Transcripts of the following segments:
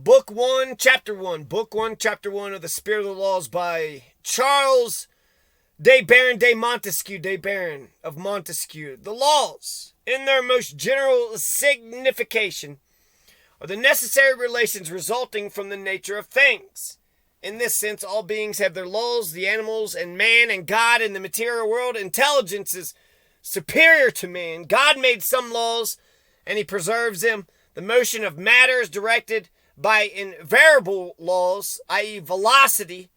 Book 1, Chapter 1. Book 1, Chapter 1 of the Spirit of the Laws by Charles de Montesquieu of Montesquieu. The laws, in their most general signification, are the necessary relations resulting from the nature of things. In this sense, all beings have their laws, the animals and man and God in the material world. Intelligence is superior to man. God made some laws, and he preserves them. The motion of matter is directed by invariable laws, i.e. velocity.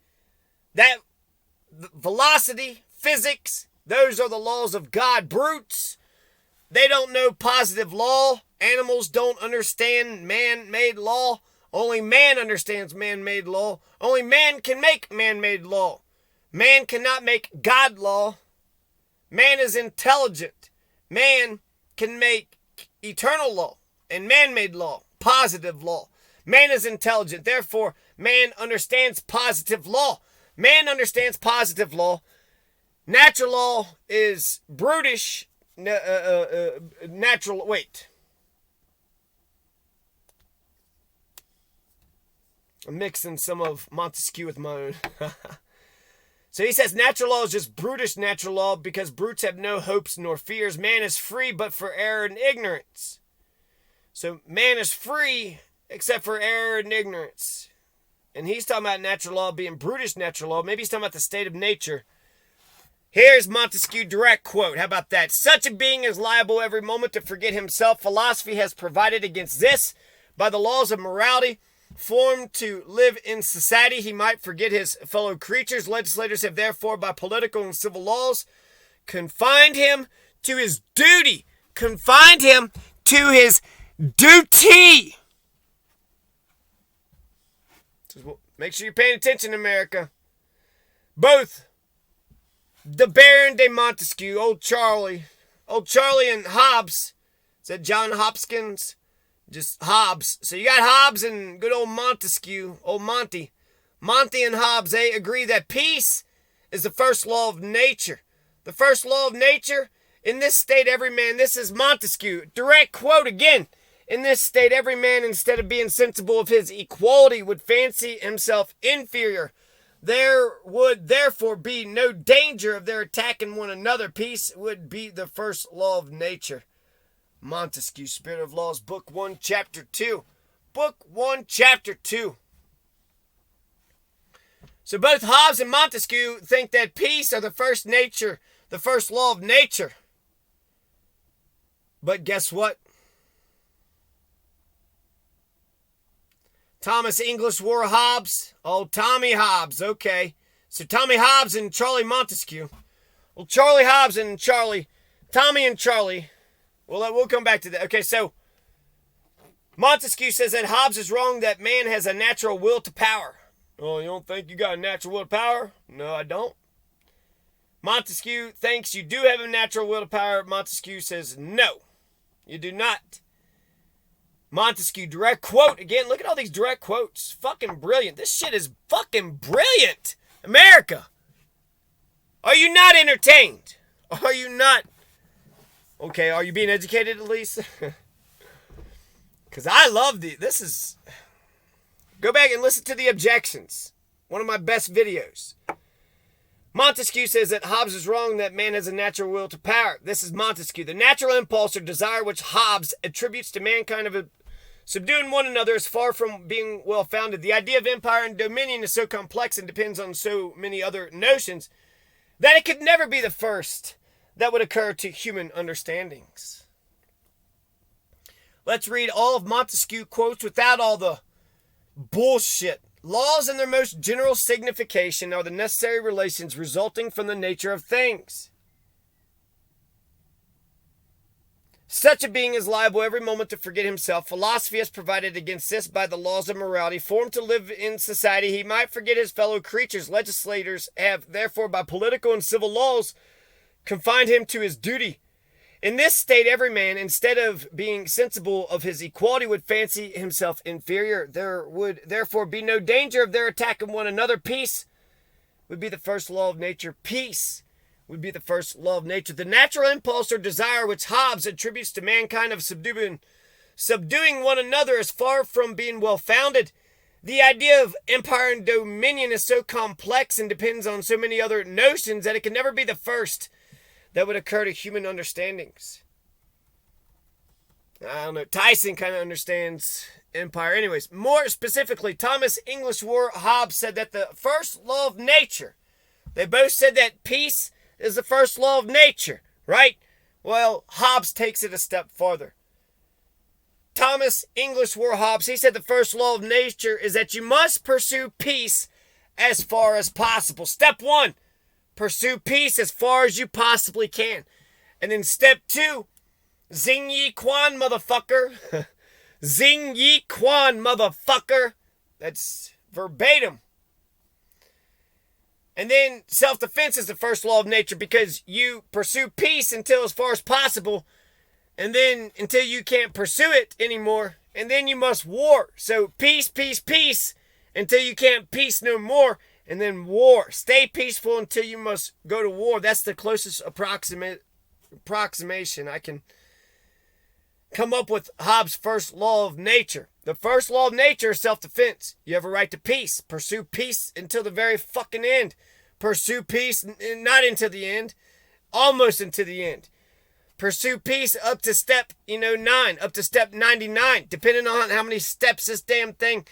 That velocity, physics, those are the laws of God. Brutes, they don't know positive law. Animals don't understand man-made law. Only man understands man-made law. Only man can make man-made law. Man cannot make God law. Man is intelligent. Man can make eternal law and man-made law, positive law. Man is intelligent. Therefore, man understands positive law. Man understands positive law. Natural law is brutish. I'm mixing some of Montesquieu with my own. So he says natural law is just brutish natural law because brutes have no hopes nor fears. Man is free but for error and ignorance. So man is free except for error and ignorance. And he's talking about natural law being brutish natural law. Maybe he's talking about the state of nature. Here's Montesquieu direct quote. How about that? Such a being is liable every moment to forget himself. Philosophy has provided against this by the laws of morality. Formed to live in society, he might forget his fellow creatures. Legislators have therefore, by political and civil laws, confined him to his duty. Confined him to his duty. Make sure you're paying attention, America. Both the Baron de Montesquieu, old Charlie and Hobbes, said John Hopkins. Just Hobbes. So you got Hobbes and good old Montesquieu, old Monty. Monty and Hobbes, they agree that peace is the first law of nature. The first law of nature, in this state every man, this is Montesquieu, direct quote again. In this state every man, instead of being sensible of his equality, would fancy himself inferior. There would therefore be no danger of their attacking one another. Peace would be the first law of nature. Montesquieu, Spirit of Laws, Book 1, Chapter 2. Book 1, Chapter 2. So both Hobbes and Montesquieu think that peace are the first law of nature. But guess what? Thomas English War Hobbes. Oh, Tommy Hobbes. Okay. So Tommy Hobbes and Charlie Montesquieu. Well, Charlie Hobbes and Tommy and Charlie. Well, we'll come back to that. Okay, so Montesquieu says that Hobbes is wrong, that man has a natural will to power. Oh, you don't think you got a natural will to power? No, I don't. Montesquieu thinks you do have a natural will to power. Montesquieu says no, you do not. Montesquieu, direct quote. Again, look at all these direct quotes. Fucking brilliant. This shit is fucking brilliant. America, are you not entertained? Are you not? Okay, are you being educated at least? Because I love this is... Go back and listen to the objections. One of my best videos. Montesquieu says that Hobbes is wrong, that man has a natural will to power. This is Montesquieu. The natural impulse or desire which Hobbes attributes to mankind of subduing one another is far from being well-founded. The idea of empire and dominion is so complex and depends on so many other notions that it could never be the first that would occur to human understandings. Let's read all of Montesquieu quotes without all the bullshit. Laws in their most general signification are the necessary relations resulting from the nature of things. Such a being is liable every moment to forget himself. Philosophy has provided against this by the laws of morality. Formed to live in society, he might forget his fellow creatures. Legislators have, therefore, by political and civil laws, confined him to his duty. In this state, every man, instead of being sensible of his equality, would fancy himself inferior. There would therefore be no danger of their attacking one another. Peace would be the first law of nature. Peace would be the first law of nature. The natural impulse or desire which Hobbes attributes to mankind of subduing subduing one another is far from being well-founded. The idea of empire and dominion is so complex and depends on so many other notions that it can never be the first that would occur to human understandings. I don't know. Tyson kind of understands empire. Anyways, more specifically, Thomas English War Hobbes said that the first law of nature, they both said that peace is the first law of nature, right? Well, Hobbes takes it a step farther. Thomas English War Hobbes, he said the first law of nature is that you must pursue peace as far as possible. Step 1, pursue peace as far as you possibly can. And then step 2, Zing Yi Quan, motherfucker. Zing Yi Quan, motherfucker. That's verbatim. And then self-defense is the first law of nature because you pursue peace until as far as possible, and then until you can't pursue it anymore, and then you must war. So peace, peace, peace, until you can't peace no more, and then war. Stay peaceful until you must go to war. That's the closest approximation I can come up with Hobbes' first law of nature. The first law of nature is self-defense. You have a right to peace. Pursue peace until the very fucking end. Pursue peace, not into the end, almost into the end. Pursue peace up to step, 9, up to step 99, depending on how many steps this damn thing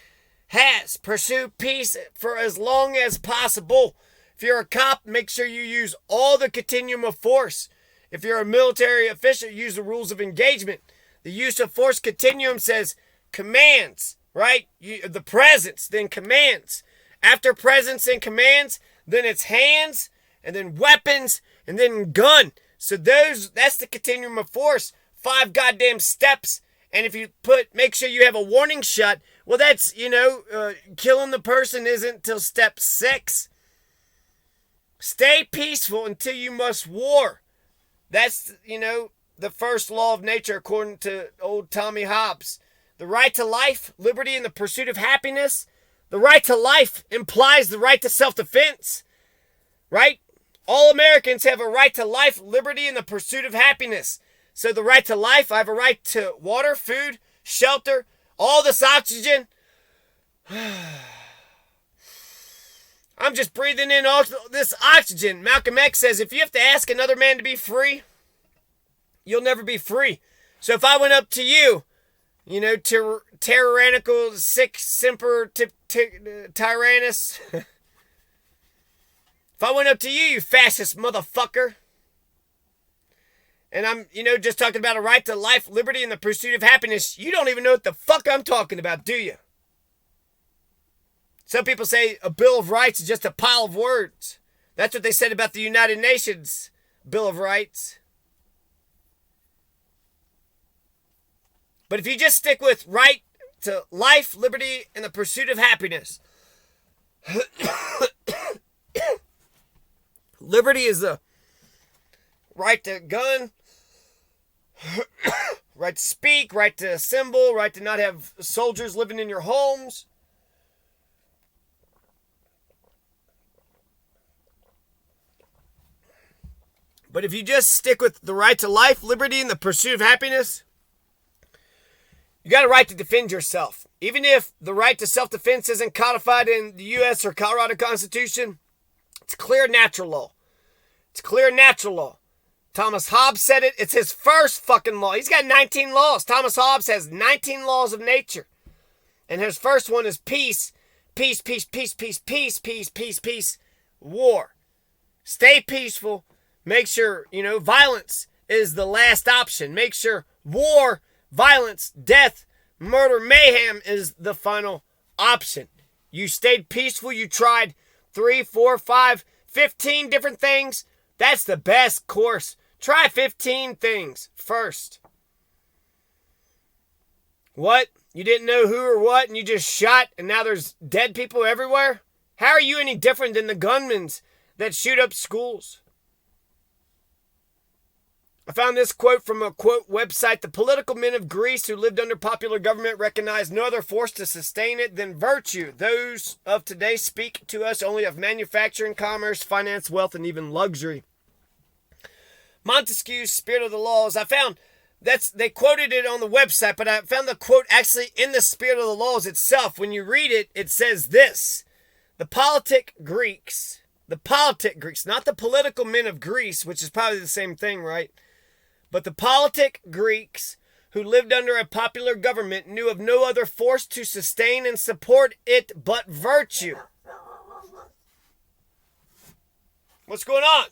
has. Pursue peace for as long as possible. If you're a cop, make sure you use all the continuum of force. If you're a military official, use the rules of engagement. The use of force continuum says commands, right? The presence, then commands. After presence and commands, then it's hands, and then weapons, and then gun. So that's the continuum of force. 5 goddamn steps. And if you make sure you have a warning shot, well, that's, killing the person isn't till step 6. Stay peaceful until you must war. That's, the first law of nature according to old Tommy Hobbes. The right to life, liberty, and the pursuit of happiness. The right to life implies the right to self-defense, right? All Americans have a right to life, liberty, and the pursuit of happiness. So the right to life, I have a right to water, food, shelter, all this oxygen. I'm just breathing in all this oxygen. Malcolm X says, if you have to ask another man to be free, you'll never be free. So if I went up to you, tyrannical, sic semper tyrannus. If I went up to you, you fascist motherfucker, and I'm, just talking about a right to life, liberty, and the pursuit of happiness, you don't even know what the fuck I'm talking about, do you? Some people say a Bill of Rights is just a pile of words. That's what they said about the United Nations Bill of Rights. But if you just stick with right to life, liberty, and the pursuit of happiness, liberty is the right to gun, right to speak, right to assemble, right to not have soldiers living in your homes. But if you just stick with the right to life, liberty, and the pursuit of happiness, you got a right to defend yourself. Even if the right to self-defense isn't codified in the U.S. or Colorado Constitution, it's clear natural law. It's clear natural law. Thomas Hobbes said it. It's his first fucking law. He's got 19 laws. Thomas Hobbes has 19 laws of nature. And his first one is peace. Peace, peace, peace, peace, peace, peace, peace, peace, war. Stay peaceful. Make sure, violence is the last option. Make sure war, violence, death, murder, mayhem is the final option. You stayed peaceful. You tried 3, 4, 5, 15 different things. That's the best course. Try 15 things first. What? You didn't know who or what and you just shot and now there's dead people everywhere? How are you any different than the gunmen that shoot up schools? I found this quote from a quote website. The political men of Greece who lived under popular government recognized no other force to sustain it than virtue. Those of today speak to us only of manufacturing, commerce, finance, wealth, and even luxury. Montesquieu's Spirit of the Laws. I found They quoted it on the website, but I found the quote actually in the spirit of the laws itself. When you read it, it says this: the politic Greeks, not the political men of Greece, which is probably the same thing, right? But the politic Greeks who lived under a popular government knew of no other force to sustain and support it but virtue. What's going on?